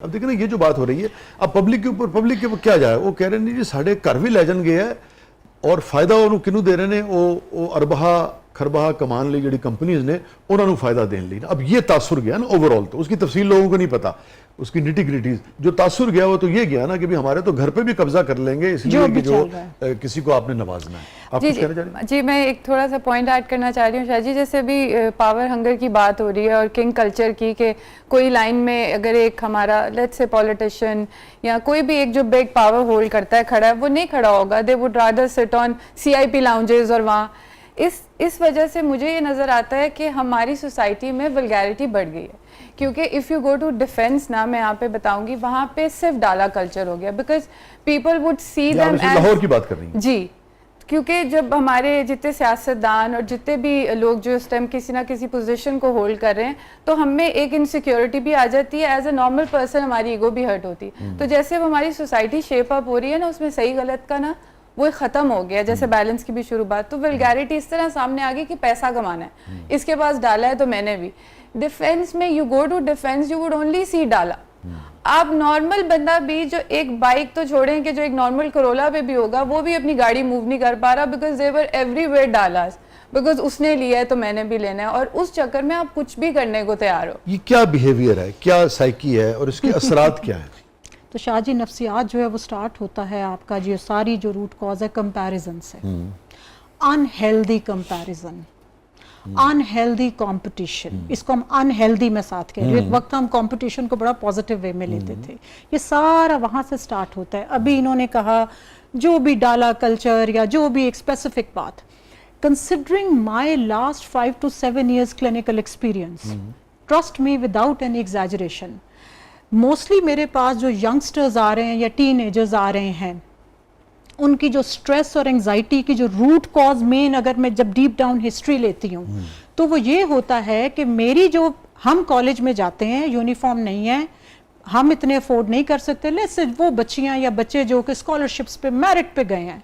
अब देखिए ना, ये जो बात हो रही है, अब पब्लिक के ऊपर क्या जाए। वो कह रहे हैं जी साढ़े घर भी ले जान गया है और फायदा उन्होंने किनू दे रहे हैं, वो अरबहा खरबहा कमान ली जी कंपनीज ने उन्होंने फायदा देने ली। अब ये तासुर गया ना ओवरऑल, तो उसकी तफसील लोगों को नहीं पता, उसकी निटी ग्रिटीज जो तासुर गया वो तो ये गया ना कि भी हमारे तो घर पे भी कब्जा कर लेंगे, इसलिए कि जो किसी को आपने नवाजना है। आप जी, जी मैं एक थोड़ा सा पॉइंट ऐड करना चाह रही हूँ शाह जी। जैसे अभी पावर हंगर की बात हो रही है और किंग कल्चर की, कि कोई लाइन में अगर एक हमारा लेट्स से पॉलिटिशियन या कोई भी एक जो बिग पावर होल्ड करता है खड़ा है, वो नहीं खड़ा होगा, they would rather sit on CIP lounges. और वहाँ इस वजह से मुझे ये नज़र आता है कि हमारी सोसाइटी में वल्गैरिटी बढ़ गई है। क्योंकि if you go to defence ना, मैं यहाँ पे बताऊंगी, वहाँ पे सिर्फ डाला कल्चर हो गया, because people would see them as Lahore की बात कर रही हैं जी। क्योंकि जब हमारे जितने सियासतदान और जितने भी लोग जो इस टाइम किसी ना किसी पोजीशन को होल्ड कर रहे हैं, तो हमें एक इनसिक्योरिटी भी आ जाती है। एज अ नॉर्मल पर्सन हमारी ईगो भी हर्ट होती है। तो जैसे अब हमारी सोसाइटी शेप अप हो रही है ना, उसमें सही गलत का ना वो ख़त्म हो गया, जैसे बैलेंस की भी शुरू बात। तो वल्गैरिटी इस तरह सामने आ गई कि पैसा कमाना है, इसके पास डाला है तो मैंने भी। डिफेंस में you go to defence, you would only see डाला। आप नॉर्मल बंदा भी जो एक बाइक तो छोड़ें कि जो एक नॉर्मल करोला पे भी होगा, वो भी अपनी गाड़ी मूव नहीं कर पा रहा, because they were everywhere Dallas, because उसने लिया है तो मैंने भी लेना है, और उस चक्कर में आप कुछ भी करने को तैयार हो। ये क्या बिहेवियर है, क्या साइकी है और इसके असरात क्या है? तो शाह जी, नफ्सियात जो है वो स्टार्ट होता है आपका जो सारी जो रूट कॉज है कंपैरिजन से। अनहेल्दी कंपैरिजन, अनहेल्दी कंपटीशन, इसको हम अनहेल्दी में साथ कह रहे हैं। एक वक्त हम कंपटीशन को बड़ा पॉजिटिव वे में लेते थे, ये सारा वहाँ से स्टार्ट होता है। अभी इन्होंने कहा जो भी डाला कल्चर या जो भी एक स्पेसिफिक बात, considering my last 5 to 7 years clinical experience, trust me without any exaggeration, mostly मेरे पास जो यंगस्टर्स आ रहे हैं या टीनेजर्स आ रहे हैं, उनकी जो स्ट्रेस और एंजाइटी की जो रूट कॉज मेन, अगर मैं जब डीप डाउन हिस्ट्री लेती हूँ तो वो ये होता है कि मेरी जो, हम कॉलेज में जाते हैं, यूनिफॉर्म नहीं है, हम इतने अफोर्ड नहीं कर सकते, लेट्स वो बच्चियां या बच्चे जो कि स्कॉलरशिप्स पे मेरिट पे गए हैं,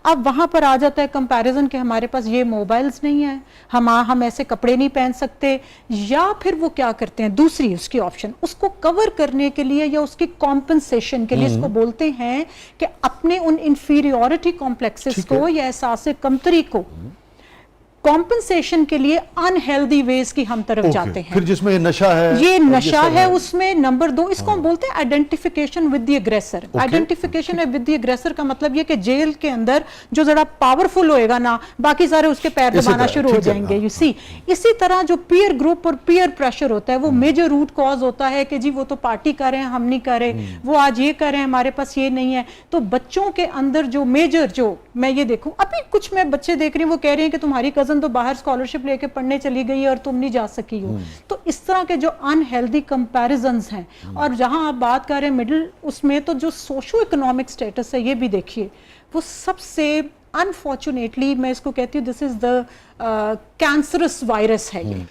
अब वहाँ पर आ जाता है कंपैरिजन कि हमारे पास ये मोबाइल्स नहीं है, हम ऐसे कपड़े नहीं पहन सकते, या फिर वो क्या करते हैं, दूसरी उसकी ऑप्शन, उसको कवर करने के लिए या उसकी कॉम्पनसेशन के लिए, इसको बोलते हैं कि अपने उन इंफीरियॉरिटी कॉम्प्लेक्सेस को या एहसास कमतरी को कॉम्पनसेशन के लिए अनहेल्दी वेज की हम तरफ जाते हैं। फिर जिसमें नशा है, ये नशा है, उसमें नंबर 2 इसको हम बोलते हैं identification with the aggressor. Identification with the aggressor का मतलब ये कि जेल के अंदर जो जरा पावरफुल होएगा ना, बाकी सारे उसके पैर दबाना शुरू हो जाएंगे। यू सी, इसी तरह जो पीयर ग्रुप और पीयर प्रेशर होता है, वो मेजर रूट कॉज होता है कि जी वो तो पार्टी कर रहे हैं, हम नहीं कर रहे, वो आज ये कर रहे हैं, हमारे पास ये नहीं है। तो बच्चों के अंदर जो मेजर, जो मैं ये देखूं, अभी कुछ मैं बच्चे देख रही हूँ, वो कह रहे हैं कि तुम्हारी कजन तो बाहर स्कॉलरशिप लेके पढ़ने चली गई है और तुम नहीं जा सकी हो। तो इस तरह के जो अनहेल्दी कंपैरिजंस हैं, और जहां आप बात कर रहे हैं मिडिल, उसमें तो जो सोशो इकोनॉमिक स्टेटस है, ये भी देखिए, वो सबसे अनफॉर्चुनेटली मैं इसको कहती हूँ, this is the cancerous virus है ये।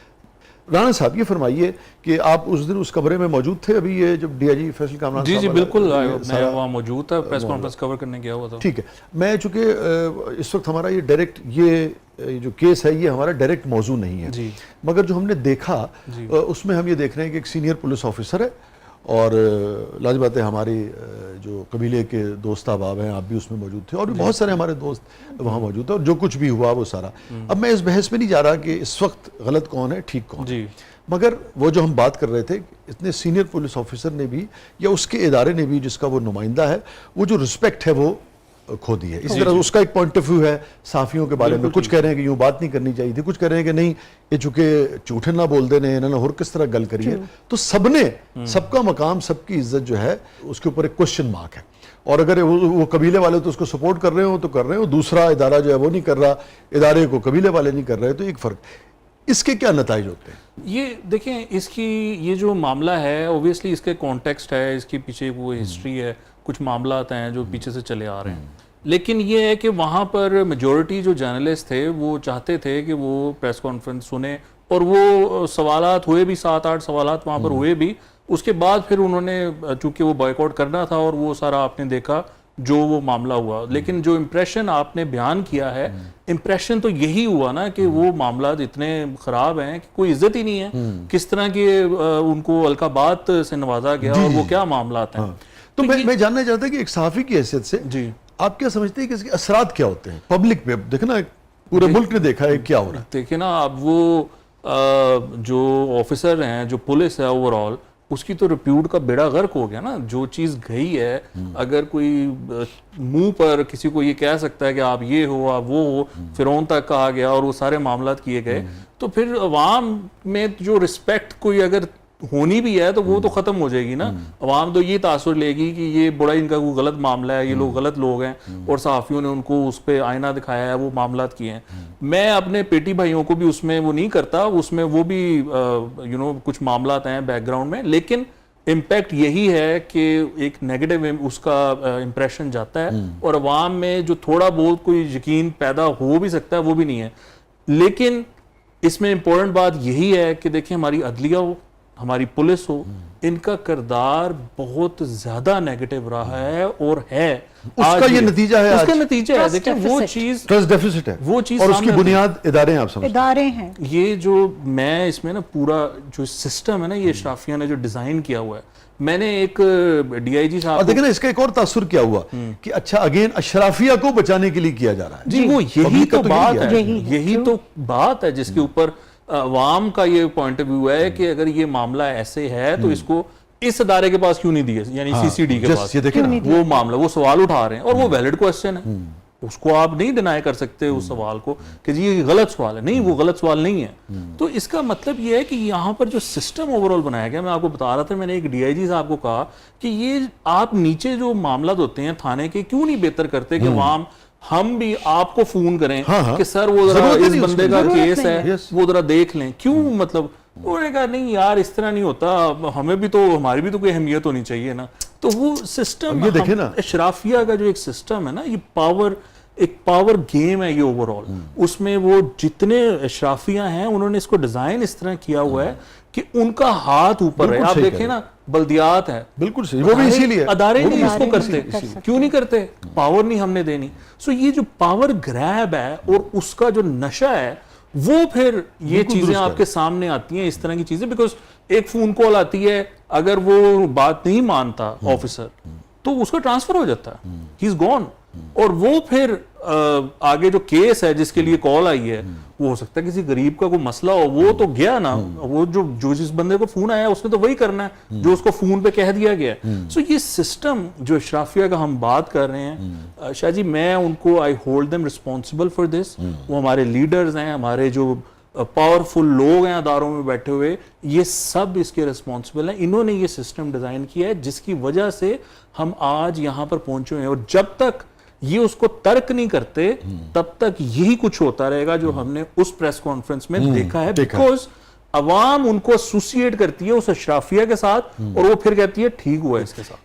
राणा साहब ये फरमाइए कि आप उस दिन उस कमरे में मौजूद थे, अभी ये जब DIG फैसल कामरान जी बिल्कुल, मैं वहाँ मौजूद था, प्रेस कॉन्फ्रेंस कवर करने गया हुआ था। ठीक है, मैं चूंकि इस वक्त हमारा ये डायरेक्ट ये जो केस है, ये हमारा डायरेक्ट मौजू नहीं है जी। मगर जो हमने देखा उसमें हम ये देख रहे हैं कि एक सीनियर पुलिस ऑफिसर है, और लाजबात है हमारी जो कबीले के दोस्त अहबाब हैं, आप भी उसमें मौजूद थे, और भी बहुत सारे हमारे दोस्त वहाँ मौजूद थे, और जो कुछ भी हुआ वो सारा। अब मैं इस बहस में नहीं जा रहा कि इस वक्त गलत कौन है, ठीक कौन है, मगर वो जो हम बात कर रहे थे, इतने सीनियर पुलिस ऑफिसर ने भी या उसके इदारे ने भी, जिसका वो नुमाइंदा है, वो जो रिस्पेक्ट है वो खो दी है। इसी तरह उसका एक पॉइंट ऑफ व्यू है साफियों के बारे में, कुछ कह रहे हैं कि यूं बात नहीं करनी चाहिए थी, कुछ कह रहे हैं कि नहीं ये चूंकि झूठे ना बोल देने, इन्होंने और किस तरह गल करी है। तो सबने, सबका मकाम, सबकी इज्जत जो है उसके ऊपर एक क्वेश्चन मार्क है। और अगर वो कबीले वाले तो उसको सपोर्ट कर रहे हो तो कर रहे हो, दूसरा इदारा जो है वो नहीं कर रहा, इदारे को कबीले वाले नहीं कर रहे, तो एक फर्क। इसके क्या नतीजे होते हैं? ये देखें, इसकी ये जो मामला है, ओबियसली इसके कॉन्टेक्स्ट है, इसके पीछे वो हिस्ट्री है, कुछ मामला हैं जो पीछे से चले आ रहे हैं। लेकिन ये है कि वहाँ पर मेजॉरिटी जो जर्नलिस्ट थे वो चाहते थे कि वो प्रेस कॉन्फ्रेंस सुने, और वो सवालात हुए भी, 7-8 सवालात वहाँ पर हुए भी। उसके बाद फिर उन्होंने, चूंकि वो बॉयकॉट करना था, और वो सारा आपने देखा जो वो मामला हुआ, लेकिन जो इम्प्रेशन आपने बयान किया है, इम्प्रेशन तो यही हुआ ना कि वो मामला इतने खराब हैं कि कोई इज्जत ही नहीं है, किस तरह के उनको अलकाबात से नवाजा गया और वो क्या मामला हैं। तो मैं जानना चाहता कि एक सहाफी की हैसियत से जी आप क्या समझते हैं कि इसके असरात क्या होते हैं पब्लिक पे? देखो ना, पूरे मुल्क ने देखा है क्या हो रहा है। देखिए ना, अब वो जो ऑफिसर हैं, जो पुलिस है ओवरऑल, उसकी तो रिप्यूट का बेड़ा गर्क हो गया ना। जो चीज़ गई है, अगर कोई मुंह पर किसी को ये कह सकता है कि आप ये हो, आप वो हो, फिरौन तक कहा गया और वो सारे मामलात किए गए, तो फिर अवाम में जो रिस्पेक्ट कोई अगर होनी भी है तो वो तो खत्म हो जाएगी ना। अवाम तो ये तासुर लेगी कि ये बड़ा इनका कोई गलत मामला है, ये लोग गलत लोग हैं और सहाफ़ियों ने उनको उस पर आईना दिखाया है, वो मामलात किए हैं। मैं अपने पेटी भाइयों को भी उसमें वो नहीं करता, उसमें वो भी कुछ मामलात हैं बैकग्राउंड में, लेकिन इम्पैक्ट यही है कि एक नेगेटिव उसका इम्प्रेशन जाता है और अवाम में जो थोड़ा बहुत कोई यकीन पैदा हो भी सकता है वो भी नहीं है। लेकिन इसमें इम्पोर्टेंट बात यही है कि देखिए, हमारी अदलिया हो, हमारी पुलिस हो, इनका किरदार बहुत ज्यादा नेगेटिव रहा है और है। उसका ये नतीजा है, उसका नतीजा है। देखिए वो चीज, ट्रस्ट डेफिसिट है, वो चीज, और उसकी बुनियाद इदारे हैं। आप समझते हैं इदारे हैं। ये जो मैं इसमें ना पूरा जो सिस्टम है ना, ये अशराफिया ने जो डिजाइन किया हुआ है, मैंने एक डीआईजी साहब, और देखिए ना, इसका एक और तासुर क्या हुआ कि अच्छा अगेन अशराफिया को बचाने के लिए किया जा रहा है। जी, वो यही तो बात है, यही true. तो बात है जिसके ऊपर अवाम का ये पॉइंट ऑफ व्यू है कि अगर ये मामला ऐसे है तो इसको इस अदारे के पास क्यों नहीं दिए, यानी सीसीडी के पास। ये देखिए ना, वो मामला, वो सवाल उठा रहे हैं और वो वैलिड क्वेश्चन है, उसको आप नहीं डिनाई कर सकते उस सवाल को कि जी ये गलत सवाल है। नहीं, वो गलत सवाल नहीं है। तो इसका मतलब ये है कि यहाँ पर जो सिस्टम ओवरऑल बनाया गया, मैं आपको बता रहा था, मैंने एक डीआईजी साहब को कहा कि ये आप नीचे जो मामला होते हैं थाने के, क्यों नहीं बेहतर करते कि अवाम हम भी आपको फोन करें कि सर वो जरा इस बंदे का केस है, वो जरा देख लें। क्यों, मतलब उन्होंने कहा नहीं यार इस तरह नहीं होता, हमें भी तो, हमारी भी तो कोई अहमियत होनी चाहिए ना। तो वो सिस्टम, ये देखे ना, अशराफिया का जो एक सिस्टम है ना, ये पावर, एक पावर गेम है ये ओवरऑल। उसमें वो जितने अशराफिया हैं उन्होंने इसको डिजाइन इस तरह किया हुआ है कि उनका हाथ ऊपर है। आप देखें ना, बल्दियात है, बिल्कुल सही, वो भी इसीलिए अदारे नहीं इसको करते। क्यों नहीं करते? पावर नहीं हमने देनी। सो ये जो पावर ग्रैब है और उसका जो नशा है, वो फिर ये चीजें आपके सामने आती हैं, इस तरह की चीजें। बिकॉज एक फोन कॉल आती है, अगर वो बात नहीं मानता ऑफिसर, तो उसका ट्रांसफर हो जाता है, ही इज गॉन। और वो फिर आगे जो केस है जिसके लिए कॉल आई है, वो हो सकता है किसी गरीब का कोई मसला हो, वो तो गया ना, वो जो जिस बंदे को फोन आया उसने तो वही करना है जो उसको फोन पे कह दिया गया है। सो ये सिस्टम जो अशराफिया का हम बात कर रहे हैं, शाह जी, मैं उनको, I hold them responsible for this. वो हमारे लीडर्स हैं, हमारे जो पावरफुल लोग हैं अदारों में बैठे हुए, ये सब इसके रिस्पॉन्सिबल हैं। इन्होंने ये सिस्टम डिजाइन किया है जिसकी वजह से हम आज यहां पर पहुंचे हुए हैं। और जब तक ये उसको तर्क नहीं करते, तब तक यही कुछ होता रहेगा जो हमने उस प्रेस कॉन्फ्रेंस में देखा है। बिकॉज अवाम उनको एसोसिएट करती है उस अशराफिया के साथ और वो फिर कहती है ठीक हुआ इसके साथ।